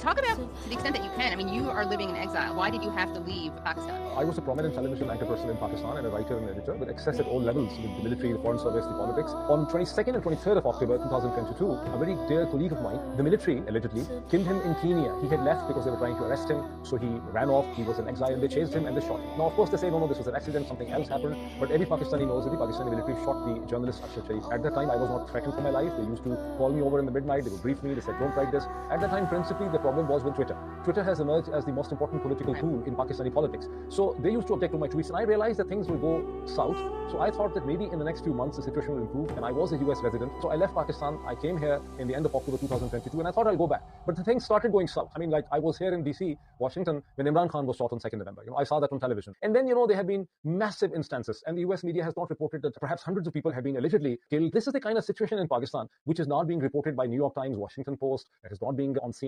talk about, to the extent that you can, I mean, you are living in exile. Why did you have to leave Pakistan? I was a prominent television anchor person in Pakistan and a writer and editor with access at all levels, with the military, the foreign service, the politics. On 22nd and 23rd of October 2022, a very dear colleague of mine, the military allegedly, killed him in Kenya. He had left because they were trying to arrest him, so he ran off. He was in exile and they chased him and they shot him. Now, of course, they say, no, this was an accident, something else happened. But every Pakistani knows that the Pakistani military shot the journalist Ashar Sharif. At that time, I was not threatened for my life. They used to call me over in the midnight. They would brief me. They said, don't write this. At that time, principally, the problem was with Twitter. Twitter has emerged as the most important political tool in Pakistani politics. So they used to object to my tweets, and I realized that things will go south. So I thought that maybe in the next few months, the situation will improve. And I was a US resident. So I left Pakistan. I came here in the end of October 2022, and I thought I'll go back. But the things started going south. I mean, like, I was here in DC, Washington, when Imran Khan was shot on 2nd November. I saw that on television. And then, there have been massive instances, and the US media has not reported that perhaps hundreds of people have been allegedly killed. This is the kind of situation in Pakistan which is not being reported by New York Times, Washington Post, that is not being on CNN.